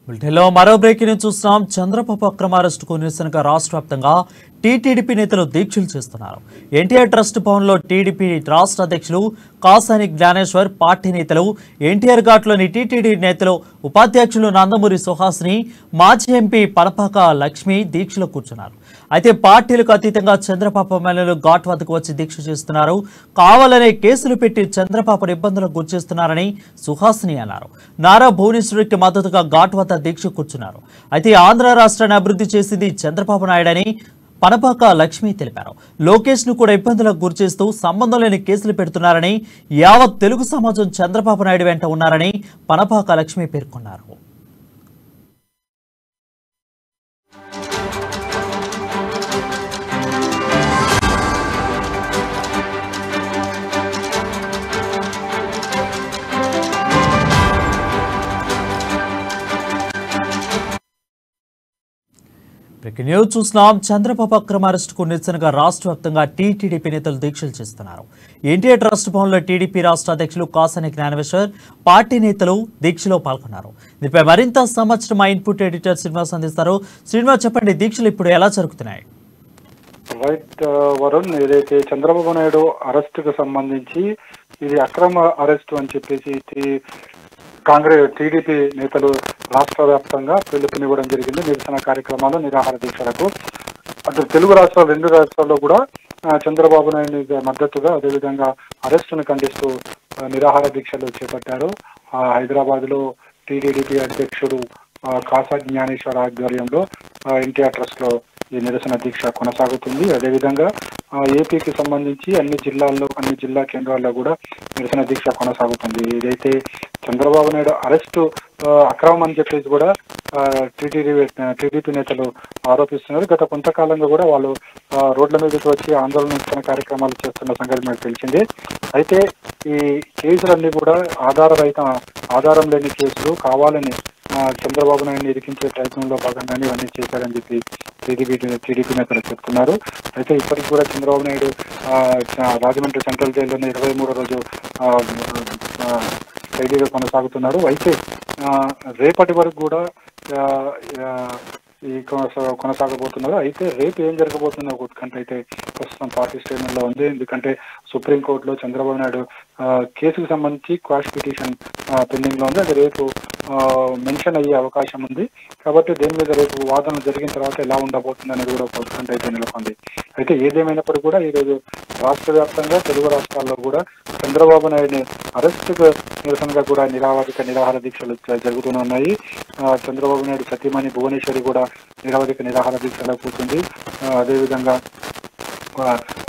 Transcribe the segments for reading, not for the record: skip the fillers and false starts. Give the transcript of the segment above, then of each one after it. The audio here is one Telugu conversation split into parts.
బులెటిన్లో మరో బ్రేకింగ్ న్యూస్ చూస్తున్నాం. చంద్రబాబు అక్రమ అరెస్టుకు నిరసనగా రాష్ట్ర వ్యాప్తంగా టీటీడీపీ నేతలు దీక్షలు చేస్తున్నారు. ఎన్టీఆర్ ట్రస్ట్ భవన్లో టీడీపీ రాష్ట్ర అధ్యక్షులు కాసాని జ్ఞానేశ్వర్, పార్టీ నేతలు, ఎన్టీఆర్ ఘాట్లోని టీటీడీ నేతలు, ఉపాధ్యక్షులు నందమూరి సుహాస్ని, మాజీ ఎంపీ పనపాక లక్ష్మి దీక్షలో కూర్చున్నారు. అయితే పార్టీలకు అతీతంగా చంద్రబాబు ఎమ్మెల్యేలు ఘాట్ వద్దకు వచ్చి దీక్ష చేస్తున్నారు. కావాలనే కేసులు పెట్టి చంద్రబాబును ఇబ్బందులకు గురిచేస్తున్నారని సుహాస్ని అన్నారు. నారా భువనేశ్వరికి మద్దతుగా ఘాట్ వద్ద దీక్ష కూర్చున్నారు. అయితే ఆంధ్ర రాష్ట్రాన్ని అభివృద్ధి చేసింది చంద్రబాబు నాయుడని పనపాక లక్ష్మి తెలిపారు. లోకేష్ ను కూడా ఇబ్బందులకు గురిచేస్తూ సంబంధం లేని కేసులు పెడుతున్నారని, యావత్ తెలుగు సమాజం చంద్రబాబు నాయుడు వెంట ఉన్నారని పనపాక లక్ష్మి పేర్కొన్నారు. బ్రేకింగ్ న్యూస్ చూస్తున్నాం. చంద్రబాబు అక్రమ అరెస్టుకు నిరసనగా రాష్ట్ర వ్యాప్తంగా టీటీడీపీ నేతలు దీక్షలు చేస్తున్నారు. ఎన్టీఆర్ ట్రస్ట్ భవన్లో టీడీపీ రాష్ట్ర అధ్యక్షులు కాసాని జ్ఞానేశ్వర్, పార్టీ నేతలు దీక్షలో పాల్గొన్నారు. దీనిపై మరింత సమాచారం మా ఇన్పుట్ ఎడిటర్ శ్రీనివాస్ అందిస్తారు. శ్రీనివాస్, చెప్పండి, దీక్షలు ఇప్పుడు ఎలా జరుగుతున్నాయి? రైట్ వరుణ్, ఏదైతే చంద్రబాబు నాయుడు అరెస్టుకు సంబంధించి ఇది అక్రమ అరెస్టు అని చెప్పేసి కాంగ్రెస్ టీడీపీ నేతలు రాష్ట్ర వ్యాప్తంగా పిలుపునివ్వడం జరిగింది. నిరసన కార్యక్రమాలు, నిరాహార దీక్షలకు. అటు తెలుగు రాష్ట్రాలు, 2 రాష్ట్రాల్లో కూడా చంద్రబాబు నాయుడు మద్దతుగా అదేవిధంగా అరెస్టును ఖండిస్తూ నిరాహార దీక్షలు చేపట్టారు. హైదరాబాద్ లో టీడీపీ అధ్యక్షుడు కాసా జ్ఞానేశ్వర్ ఆధ్వర్యంలో ఎన్టీఆర్ ట్రస్ట్ లో ఈ నిరసన దీక్ష కొనసాగుతుంది. అదేవిధంగా ఏపీకి సంబంధించి అన్ని జిల్లా కేంద్రాల్లో కూడా నిరసన దీక్ష కొనసాగుతుంది. ఏదైతే చంద్రబాబు నాయుడు అరెస్టు అక్రమం అని చెప్పేసి కూడా టీడీపీ నేతలు ఆరోపిస్తున్నారు. గత కొంతకాలంగా కూడా వాళ్ళు రోడ్ల మీదకి వచ్చి ఆందోళన కార్యక్రమాలు చేస్తున్న సంగతి మనకు తెలిసిందే. అయితే ఈ కేసులన్నీ కూడా ఆధారం లేని కేసులు, కావాలని చంద్రబాబు నాయుడిని ఇరికించే ప్రయత్నంలో భాగంగానే ఇవన్నీ చేశారని చెప్పి టీడీపీ నేతలు చెప్తున్నారు. అయితే ఇప్పటికి కూడా చంద్రబాబు నాయుడు రాజమండ్రి సెంట్రల్ జైల్లోనే 23వ రోజు ఖైదీగా కొనసాగుతున్నారు. అయితే రేపటి వరకు కూడా కొనసాగబోతున్నారు. అయితే రేపు ఏం జరగబోతుందో ఒక ఉత్కంఠ అయితే ప్రస్తుతం పార్టీ శ్రేణుల్లో ఉంది. ఎందుకంటే సుప్రీంకోర్టులో చంద్రబాబు నాయుడు కేసుకు సంబంధించి క్వాష్ పిటిషన్ పెండింగ్ లో ఉంది. అది రేపు మెన్షన్ అయ్యే అవకాశం ఉంది. కాబట్టి దేని మీద రేపు వాదన జరిగిన తర్వాత ఎలా ఉండబోతుంది అనేది కూడా ఒక ఉత్కంఠ అయితే నెలకొంది. అయితే ఏదేమైనప్పటికీ కూడా ఈరోజు రాష్ట్ర వ్యాప్తంగా తెలుగు రాష్ట్రాల్లో కూడా చంద్రబాబు నాయుడిని అరెస్టుకు నిరసనగా కూడా నిరాహార దీక్షలు జరుగుతూనే. చంద్రబాబు నాయుడు సతీమణి భువనేశ్వరి కూడా నిరాహార దీక్షలో కూర్చుంది. అదేవిధంగా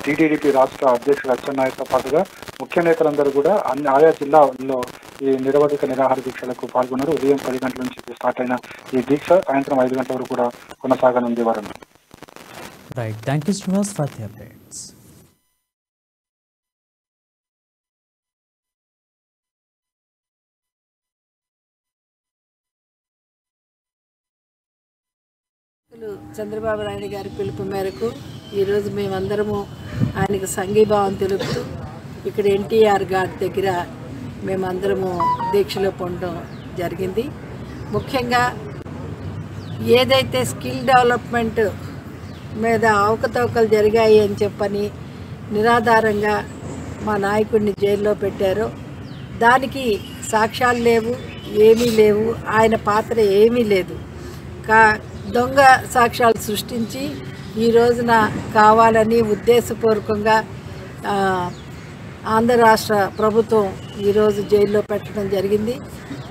టీటీడీ రాష్ట్ర అధ్యక్షుడు అచ్చెన్నాయుడుతో పాటుగా ముఖ్య నేతలందరూ కూడా ఆయా జిల్లాల్లో ఈ నిరాహార దీక్షలకు పాల్గొన్నారు. ఉదయం 10 గంటల నుంచి స్టార్ట్ అయిన ఈ దీక్ష సాయంత్రం 5 గంటల వరకు కూడా కొనసాగనుంది. Varun. Right, thank you Srinivas for the updates. Chandrababu Naidu గారి పిలుపు మేరకు ఈరోజు మేమందరము ఆయనకు సంఘీభావం తెలుపుతూ ఇక్కడ ఎన్టీఆర్ ఘాట్ దగ్గర మేమందరము దీక్షలో పొందడం జరిగింది. ముఖ్యంగా ఏదైతే స్కిల్ డెవలప్మెంట్ మీద అవకతవకలు జరిగాయి అని చెప్పని నిరాధారంగా మా నాయకుడిని జైల్లో పెట్టారో దానికి సాక్ష్యాలు లేవు, ఏమీ లేవు, ఆయన పాత్ర ఏమీ లేదు. దొంగ సాక్ష్యాలు సృష్టించి ఈ రోజున కావాలని ఉద్దేశపూర్వకంగా ఆంధ్ర రాష్ట్ర ప్రభుత్వం ఈరోజు జైల్లో పెట్టడం జరిగింది.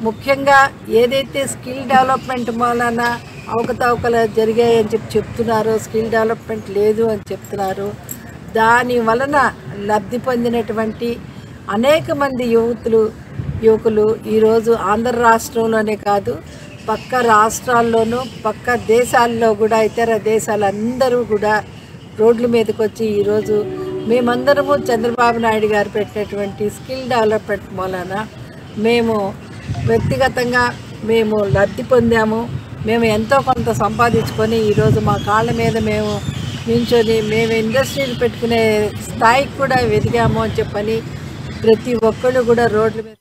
ముఖ్యంగా ఏదైతే స్కిల్ డెవలప్మెంట్ మూలన అవకతవకలు జరిగాయని చెప్తున్నారో, స్కిల్ డెవలప్మెంట్ లేదు అని చెప్తున్నారు. దాని వలన లబ్ధి పొందినటువంటి అనేక మంది యువకులు ఈరోజు ఆంధ్ర రాష్ట్రంలోనే కాదు, పక్క రాష్ట్రాల్లోనూ పక్క దేశాల్లో కూడా, ఇతర దేశాలందరూ కూడా రోడ్ల మీదకి వచ్చి ఈరోజు మేమందరము చంద్రబాబు నాయుడు గారు పెట్టినటువంటి స్కిల్ డెవలప్మెంట్ మూలన మేము వ్యక్తిగతంగా లబ్ధి పొందాము. మేము ఎంతో కొంత సంపాదించుకొని ఈరోజు మా కాళ్ళ మీద మేము నించొని మేము ఇండస్ట్రీలు పెట్టుకునే స్థాయికి కూడా ఎదిగాము అని చెప్పని ప్రతి ఒక్కళ్ళు కూడా రోడ్ల మీద